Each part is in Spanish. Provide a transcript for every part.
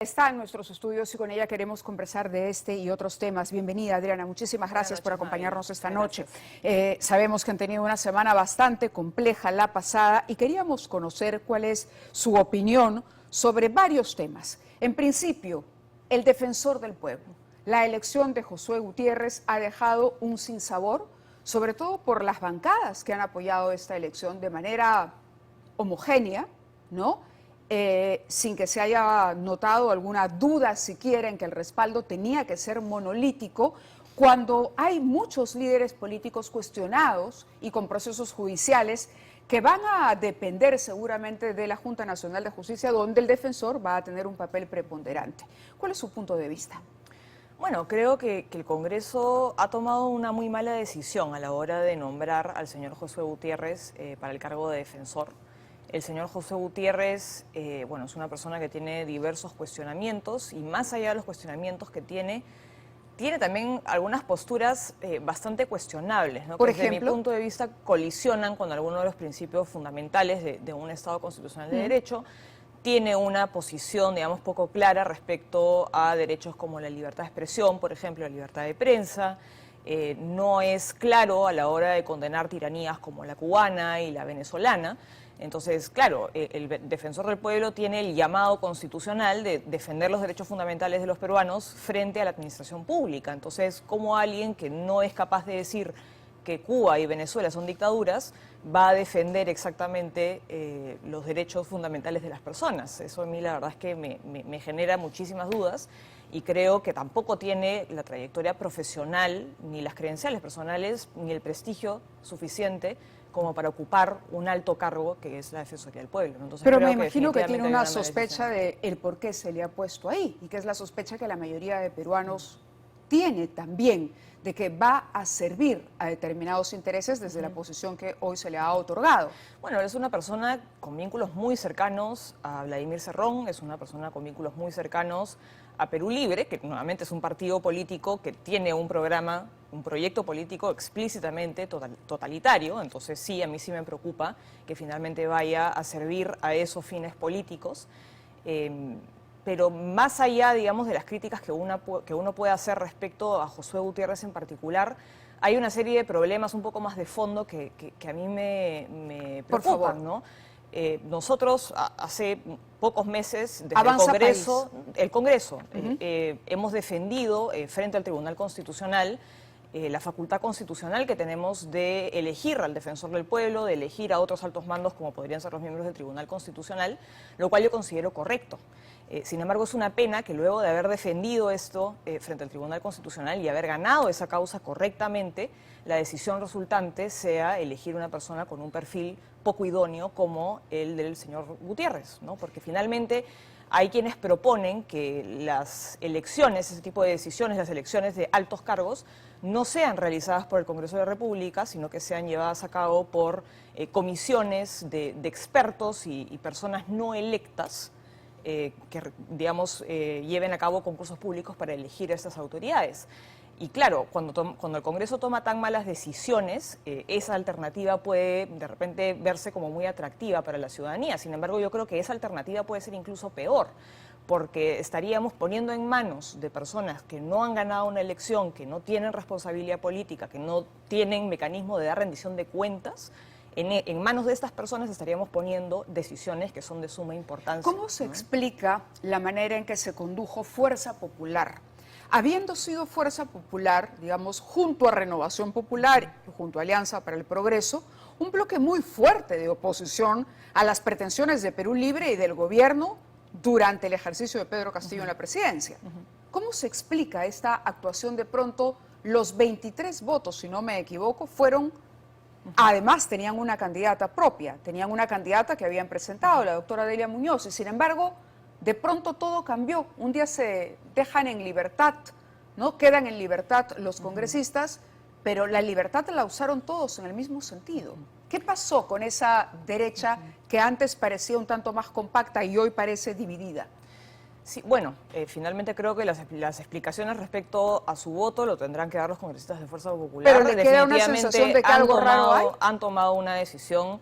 Está en nuestros estudios y con ella queremos conversar de este y otros temas. Bienvenida, Adriana. Muchísimas gracias por acompañarnos esta noche. Sabemos que han tenido una semana bastante compleja la pasada y queríamos conocer cuál es su opinión sobre varios temas. En principio, el defensor del pueblo. La elección de Josué Gutiérrez ha dejado un sinsabor, sobre todo por las bancadas que han apoyado esta elección de manera homogénea, ¿no? Sin que se haya notado alguna duda siquiera en que el respaldo tenía que ser monolítico, cuando hay muchos líderes políticos cuestionados y con procesos judiciales que van a depender seguramente de la Junta Nacional de Justicia, donde el defensor va a tener un papel preponderante. ¿Cuál es su punto de vista? Bueno, creo que el Congreso ha tomado una muy mala decisión a la hora de nombrar al señor Josué Gutiérrez para el cargo de defensor. El señor Josué Gutiérrez, bueno, es una persona que tiene diversos cuestionamientos y más allá de los cuestionamientos que tiene también algunas posturas bastante cuestionables, ¿no? Por Que desde ejemplo, mi punto de vista colisionan con algunos de los principios fundamentales de un Estado constitucional de derecho. Tiene una posición, digamos, poco clara respecto a derechos como la libertad de expresión, por ejemplo, la libertad de prensa. No es claro a la hora de condenar tiranías como la cubana y la venezolana. Entonces, claro, el defensor del pueblo tiene el llamado constitucional de defender los derechos fundamentales de los peruanos frente a la administración pública. Entonces, ¿cómo alguien que no es capaz de decir que Cuba y Venezuela son dictaduras va a defender exactamente los derechos fundamentales de las personas? Eso a mí la verdad es que me genera muchísimas dudas y creo que tampoco tiene la trayectoria profesional, ni las credenciales personales, ni el prestigio suficiente como para ocupar un alto cargo que es la Defensoría del Pueblo, ¿no? Entonces, pero creo me imagino que tiene una mala sospecha decisión. de el por qué se le ha puesto ahí, y que es la sospecha que la mayoría de peruanos tiene también, de que va a servir a determinados intereses desde la posición que hoy se le ha otorgado. Bueno, es una persona con vínculos muy cercanos a Vladimir Cerrón, es una persona con vínculos muy cercanos a Perú Libre, que nuevamente es un partido político que tiene un programa, un proyecto político explícitamente totalitario. Entonces sí, a mí sí me preocupa que finalmente vaya a servir a esos fines políticos. Pero más allá, digamos, de las críticas que uno puede hacer respecto a Josué Gutiérrez en particular, hay una serie de problemas un poco más de fondo que a mí me Por favor. preocupan, ¿no? Nosotros hace pocos meses, desde Avanza el Congreso hemos defendido frente al Tribunal Constitucional la facultad constitucional que tenemos de elegir al defensor del pueblo, de elegir a otros altos mandos como podrían ser los miembros del Tribunal Constitucional, lo cual yo considero correcto. Sin embargo, es una pena que luego de haber defendido esto frente al Tribunal Constitucional y haber ganado esa causa correctamente, la decisión resultante sea elegir una persona con un perfil poco idóneo como el del señor Gutiérrez, ¿no? Porque finalmente hay quienes proponen que las elecciones, ese tipo de decisiones, las elecciones de altos cargos, no sean realizadas por el Congreso de la República, sino que sean llevadas a cabo por comisiones de expertos y personas no electas que, digamos, lleven a cabo concursos públicos para elegir a estas autoridades. Y claro, cuando el Congreso toma tan malas decisiones, esa alternativa puede de repente verse como muy atractiva para la ciudadanía. Sin embargo, yo creo que esa alternativa puede ser incluso peor, porque estaríamos poniendo en manos de personas que no han ganado una elección, que no tienen responsabilidad política, que no tienen mecanismo de dar rendición de cuentas. En manos de estas personas estaríamos poniendo decisiones que son de suma importancia. ¿Cómo se explica la manera en que se condujo Fuerza Popular? Habiendo sido Fuerza Popular, digamos, junto a Renovación Popular y junto a Alianza para el Progreso, un bloque muy fuerte de oposición a las pretensiones de Perú Libre y del gobierno durante el ejercicio de Pedro Castillo en la presidencia. ¿Cómo se explica esta actuación? De pronto, los 23 votos, si no me equivoco, fueron... Además, tenían una candidata propia, tenían una candidata que habían presentado, la doctora Delia Muñoz, y sin embargo, de pronto todo cambió. Un día se dejan en libertad, ¿no? Quedan en libertad los congresistas, pero la libertad la usaron todos en el mismo sentido. ¿Qué pasó con esa derecha que antes parecía un tanto más compacta y hoy parece dividida? Sí, bueno, finalmente creo que las explicaciones respecto a su voto lo tendrán que dar los congresistas de Fuerza Popular. Pero le queda una sensación de que algo raro hay. Han tomado una decisión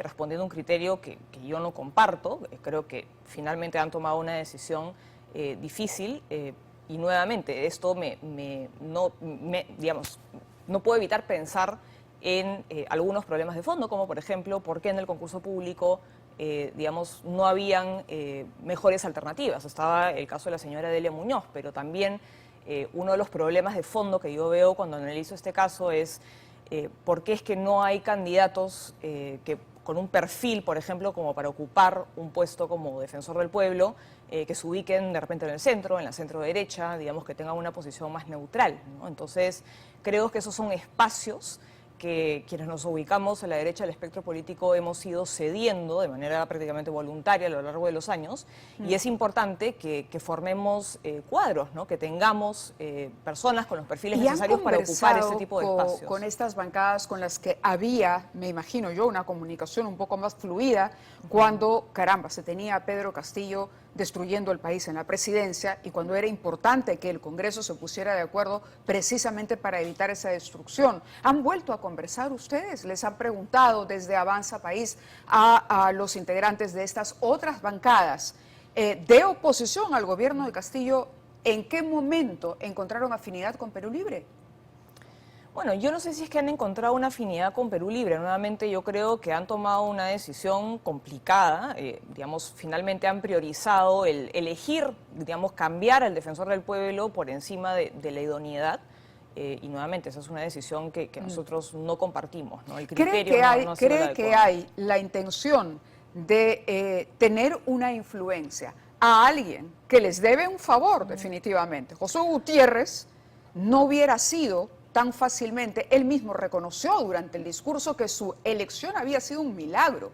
respondiendo a un criterio que yo no comparto. Creo que finalmente han tomado una decisión difícil. Y nuevamente, esto digamos, no puedo evitar pensar en algunos problemas de fondo, como por ejemplo, por qué en el concurso público digamos, no habían mejores alternativas. Estaba el caso de la señora Delia Muñoz, pero también uno de los problemas de fondo que yo veo cuando analizo este caso es por qué es que no hay candidatos que con un perfil, por ejemplo, como para ocupar un puesto como defensor del pueblo, que se ubiquen de repente en el centro, en la centro derecha, digamos, que tengan una posición más neutral, ¿no? Entonces, creo que esos son espacios que quienes nos ubicamos a la derecha del espectro político hemos ido cediendo de manera prácticamente voluntaria a lo largo de los años, y es importante que formemos cuadros, ¿no? Que tengamos personas con los perfiles necesarios para ocupar ese tipo de espacios. Con estas bancadas con las que había, me imagino yo, una comunicación un poco más fluida cuando, caramba, se tenía a Pedro Castillo destruyendo el país en la presidencia y cuando era importante que el Congreso se pusiera de acuerdo precisamente para evitar esa destrucción. ¿Han vuelto a conversar ustedes? ¿Les han preguntado desde Avanza País a los integrantes de estas otras bancadas de oposición al gobierno de Castillo? ¿En qué momento encontraron afinidad con Perú Libre? Bueno, yo no sé si es que han encontrado una afinidad con Perú Libre. Nuevamente yo creo que han tomado una decisión complicada. Digamos, finalmente han priorizado el elegir, digamos, cambiar al defensor del pueblo por encima de la idoneidad. Y nuevamente, esa es una decisión que nosotros no compartimos, ¿no? El criterio ¿Cree que hay la intención de tener una influencia a alguien que les debe un favor, definitivamente? José Gutiérrez no hubiera sido tan fácilmente, él mismo reconoció durante el discurso que su elección había sido un milagro,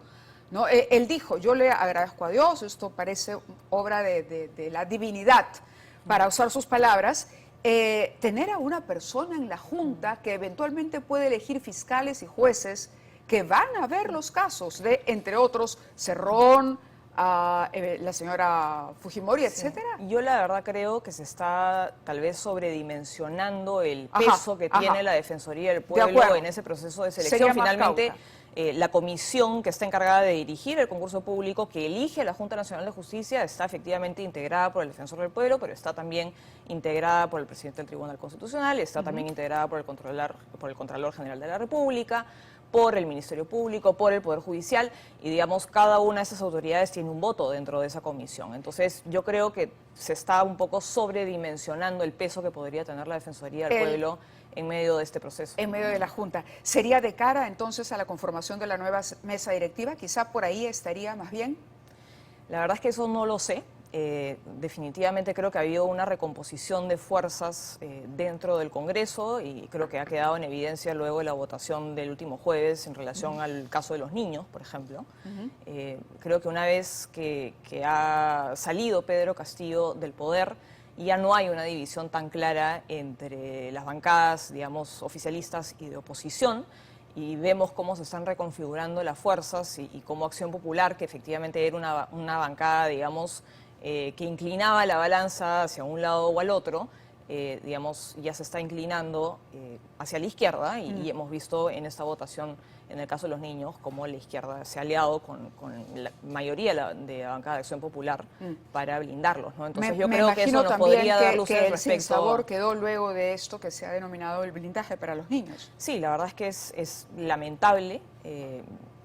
¿no? Él dijo, yo le agradezco a Dios, esto parece obra de la divinidad, para usar sus palabras, tener a una persona en la Junta que eventualmente puede elegir fiscales y jueces que van a ver los casos de, entre otros, Cerrón, la señora Fujimori, etcétera. Yo la verdad creo que se está tal vez sobredimensionando el peso que tiene la Defensoría del Pueblo en ese proceso de selección. Finalmente, la comisión que está encargada de dirigir el concurso público que elige a la Junta Nacional de Justicia está efectivamente integrada por el Defensor del Pueblo, pero está también integrada por el presidente del Tribunal Constitucional, está también integrada por el Contralor General de la República, por el Ministerio Público, por el Poder Judicial, y digamos, cada una de esas autoridades tiene un voto dentro de esa comisión. Entonces, yo creo que se está un poco sobredimensionando el peso que podría tener la Defensoría del Pueblo en medio de este proceso. En medio de la Junta. ¿Sería de cara entonces a la conformación de la nueva mesa directiva? Quizá por ahí estaría más bien. La verdad es que eso no lo sé. Definitivamente creo que ha habido una recomposición de fuerzas dentro del Congreso y creo que ha quedado en evidencia luego de la votación del último jueves en relación al caso de los niños, por ejemplo. Creo que una vez que ha salido Pedro Castillo del poder, ya no hay una división tan clara entre las bancadas, digamos, oficialistas y de oposición, y vemos cómo se están reconfigurando las fuerzas y cómo Acción Popular, que efectivamente era una bancada, digamos, que inclinaba la balanza hacia un lado o al otro, digamos, ya se está inclinando hacia la izquierda y hemos visto en esta votación, en el caso de los niños, cómo la izquierda se ha aliado con la mayoría de la bancada de Acción Popular para blindarlos, ¿no? Entonces yo creo que eso nos podría dar luces que el respecto. sinsabor quedó luego de esto que se ha denominado el blindaje para los niños. Sí, la verdad es que es lamentable.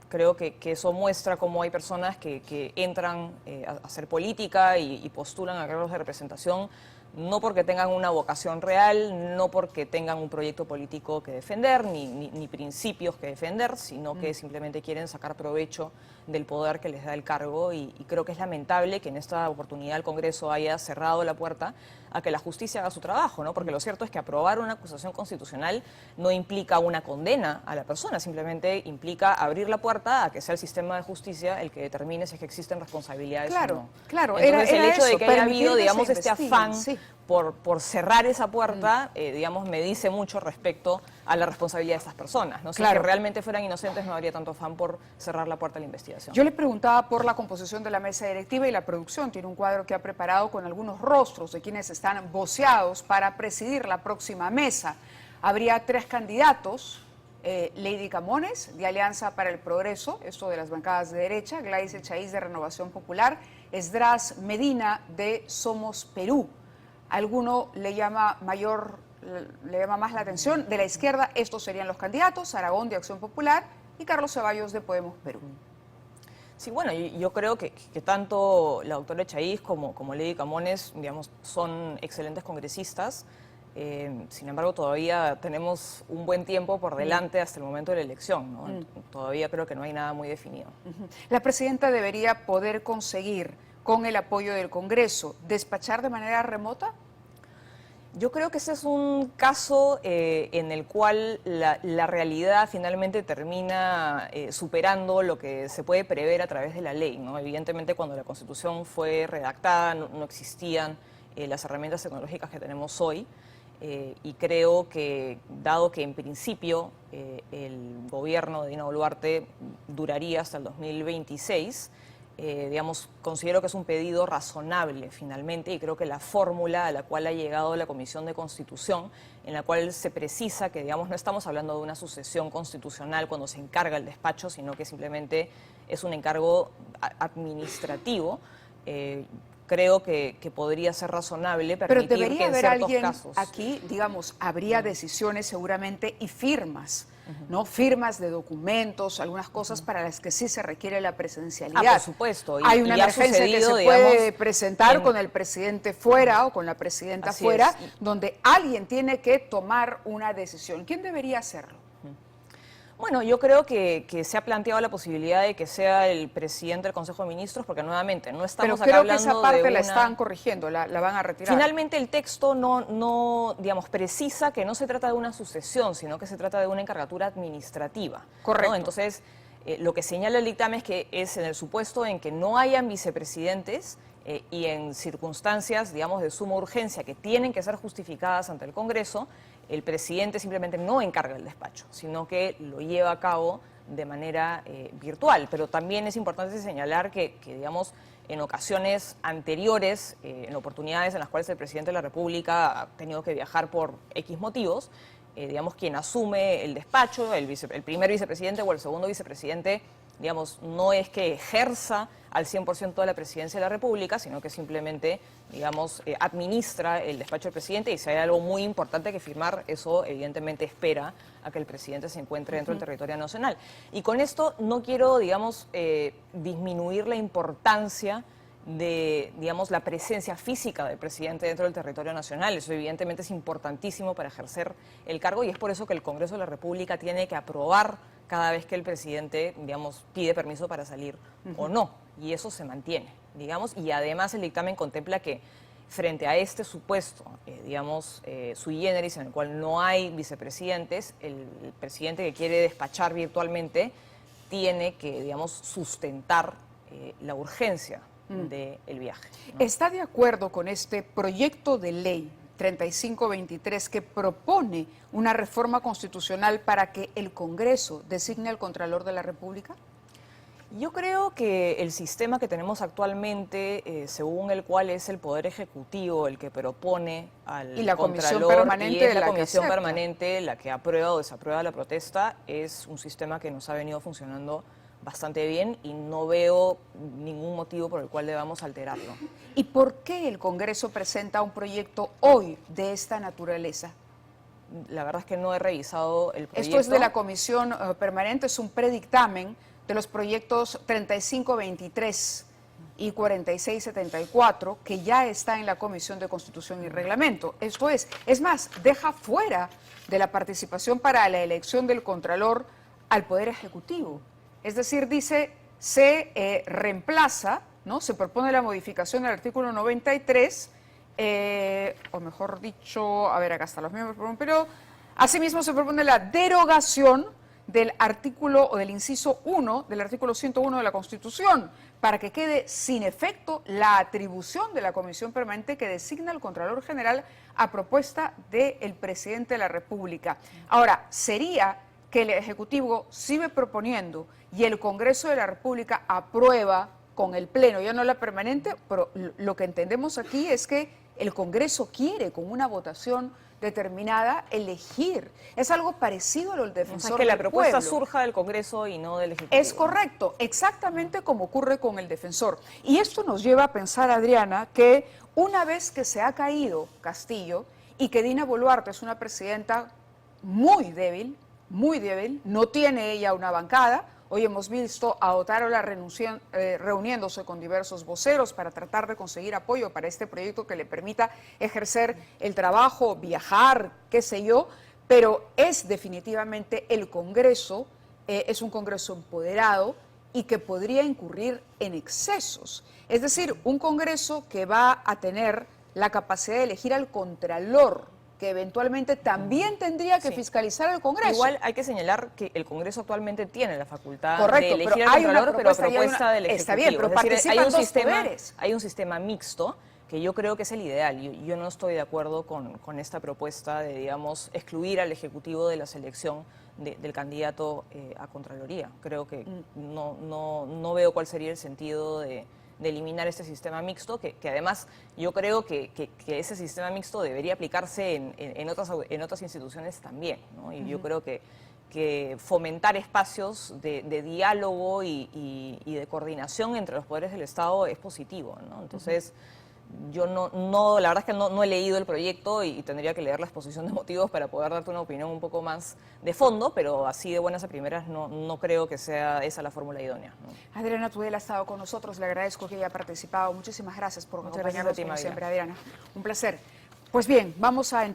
Creo que eso muestra cómo hay personas que entran a hacer política y postulan a cargos de representación, no porque tengan una vocación real, no porque tengan un proyecto político que defender, ni principios que defender, sino que simplemente quieren sacar provecho del poder que les da el cargo, y creo que es lamentable que en esta oportunidad el Congreso haya cerrado la puerta a que la justicia haga su trabajo, ¿no? Porque lo cierto es que aprobar una acusación constitucional no implica una condena a la persona, simplemente implica abrir la puerta a que sea el sistema de justicia el que determine si es que existen responsabilidades o no. Claro, entonces era el hecho eso, de que haya habido, que digamos, se este investiguen, afán por cerrar esa puerta, digamos, me dice mucho respecto a la responsabilidad de estas personas, ¿no? Si es que realmente fueran inocentes, no habría tanto afán por cerrar la puerta a la investigación. Yo le preguntaba por la composición de la mesa directiva, y la producción tiene un cuadro que ha preparado con algunos rostros de quienes están voceados para presidir la próxima mesa. Habría 3 candidatos: Lady Camones, de Alianza para el Progreso, esto de las bancadas de derecha; Gladys Echaíz, de Renovación Popular; Esdras Medina de Somos Perú. ¿Alguno le llama más la atención? De la izquierda, estos serían los candidatos: Aragón de Acción Popular y Carlos Ceballos de Podemos Perú. Sí, bueno, yo creo que tanto la doctora Echaíz como Lady Camones, digamos, son excelentes congresistas. Sin embargo, todavía tenemos un buen tiempo por delante hasta el momento de la elección, ¿no? Todavía creo que no hay nada muy definido. La presidenta debería poder conseguir, con el apoyo del Congreso, despachar de manera remota. Yo creo que ese es un caso en el cual la realidad finalmente termina superando lo que se puede prever a través de la ley, ¿no? Evidentemente, cuando la Constitución fue redactada no existían las herramientas tecnológicas que tenemos hoy, y creo que, dado que en principio el gobierno de Dina Boluarte duraría hasta el 2026, digamos, considero que es un pedido razonable finalmente, y creo que la fórmula a la cual ha llegado la Comisión de Constitución, en la cual se precisa que, digamos, no estamos hablando de una sucesión constitucional cuando se encarga el despacho, sino que simplemente es un encargo administrativo. Creo que podría ser razonable permitir Pero debería que en haber ciertos alguien casos... aquí, digamos, habría decisiones seguramente y firmas, ¿no? Firmas de documentos, algunas cosas para las que sí se requiere la presencialidad. Ah, por supuesto. Hay una y ha emergencia que se sucedido, puede digamos, presentar con el presidente fuera o con la presidenta Así fuera, es. donde alguien tiene que tomar una decisión. ¿Quién debería hacerlo? Bueno, yo creo que se ha planteado la posibilidad de que sea el presidente del Consejo de Ministros, porque nuevamente no estamos Pero acá creo que esa hablando parte de la una... están corrigiendo, la van a retirar. Finalmente el texto no, digamos, precisa que no se trata de una sucesión, sino que se trata de una encargatura administrativa, ¿no? Correcto. Entonces, lo que señala el dictamen es que es en el supuesto en que no hayan vicepresidentes y en circunstancias, digamos, de suma urgencia que tienen que ser justificadas ante el Congreso, el presidente simplemente no encarga el despacho, sino que lo lleva a cabo de manera virtual. Pero también es importante señalar que, digamos, en ocasiones anteriores, en oportunidades en las cuales el presidente de la República ha tenido que viajar por X motivos, digamos, quien asume el despacho, el primer vicepresidente o el segundo vicepresidente, digamos, no es que ejerza al 100% de la presidencia de la República, sino que simplemente, digamos, administra el despacho del presidente, y si hay algo muy importante que firmar, eso evidentemente espera a que el presidente se encuentre dentro del territorio nacional. Y con esto no quiero, digamos, disminuir la importancia de, digamos, la presencia física del presidente dentro del territorio nacional. Eso evidentemente es importantísimo para ejercer el cargo, y es por eso que el Congreso de la República tiene que aprobar cada vez que el presidente, digamos, pide permiso para salir o no, y eso se mantiene, digamos, y además el dictamen contempla que frente a este supuesto, digamos, sui generis, en el cual no hay vicepresidentes, el presidente que quiere despachar virtualmente tiene que, digamos, sustentar la urgencia del viaje, ¿no? ¿Está de acuerdo con este proyecto de ley 3523 que propone una reforma constitucional para que el Congreso designe al Contralor de la República? Yo creo que el sistema que tenemos actualmente, según el cual es el Poder Ejecutivo el que propone al Y la comisión Contralor, permanente y es de la la que comisión acepta. permanente la que aprueba o desaprueba la protesta, es un sistema que nos ha venido funcionando bastante bien, y no veo ningún motivo por el cual debamos alterarlo. ¿Y por qué el Congreso presenta un proyecto hoy de esta naturaleza? La verdad es que no he revisado el proyecto. Esto es de la comisión permanente, es un predictamen de los proyectos 3523 y 4674, que ya está en la Comisión de Constitución y Reglamento. Esto es más, deja fuera de la participación para la elección del Contralor al Poder Ejecutivo. Es decir, dice, se reemplaza, ¿no? Se propone la modificación del artículo 93, o mejor dicho, a ver, acá están los miembros por un periodo. Asimismo, se propone la derogación del artículo o del inciso 1 del artículo 101 de la Constitución, para que quede sin efecto la atribución de la Comisión Permanente que designa al Contralor General a propuesta del Presidente de la República. Ahora, sería que el Ejecutivo sigue proponiendo y el Congreso de la República aprueba con el Pleno, ya no la permanente, pero lo que entendemos aquí es que el Congreso quiere, con una votación determinada, elegir. Es algo parecido a lo del defensor O sea, que la del propuesta pueblo. surja del Congreso y no del Ejecutivo. Es correcto, exactamente como ocurre con el defensor. Y esto nos lleva a pensar, Adriana, que una vez que se ha caído Castillo y que Dina Boluarte es una presidenta muy débil, no tiene ella una bancada. Hoy hemos visto a Otárola reuniéndose con diversos voceros para tratar de conseguir apoyo para este proyecto que le permita ejercer el trabajo, viajar, qué sé yo, pero es definitivamente el Congreso, es un Congreso empoderado y que podría incurrir en excesos. Es decir, un Congreso que va a tener la capacidad de elegir al Contralor, que eventualmente también tendría que fiscalizar al Congreso. Igual hay que señalar que el Congreso actualmente tiene la facultad Correcto, de elegir pero al hay una Contralor, pero a propuesta y hay propuesta una- del Ejecutivo. está bien, pero Es decir, participan dos poderes. hay un sistema mixto que yo creo que es el ideal. Yo no estoy de acuerdo con esta propuesta de, digamos, excluir al Ejecutivo de la selección del candidato a Contraloría. Creo que no veo cuál sería el sentido de eliminar este sistema mixto, que además yo creo que ese sistema mixto debería aplicarse en otras instituciones también, ¿no? Y yo creo que fomentar espacios de diálogo y de coordinación entre los poderes del Estado es positivo, ¿no? Entonces, yo la verdad es que no he leído el proyecto y tendría que leer la exposición de motivos para poder darte una opinión un poco más de fondo, pero así de buenas a primeras no creo que sea esa la fórmula idónea, ¿no? Adriana Tudela ha estado con nosotros, le agradezco que haya participado. Muchísimas gracias por Muchas gracias a acompañarnos ti, como Mavila. siempre, Adriana. Un placer. Pues bien, vamos a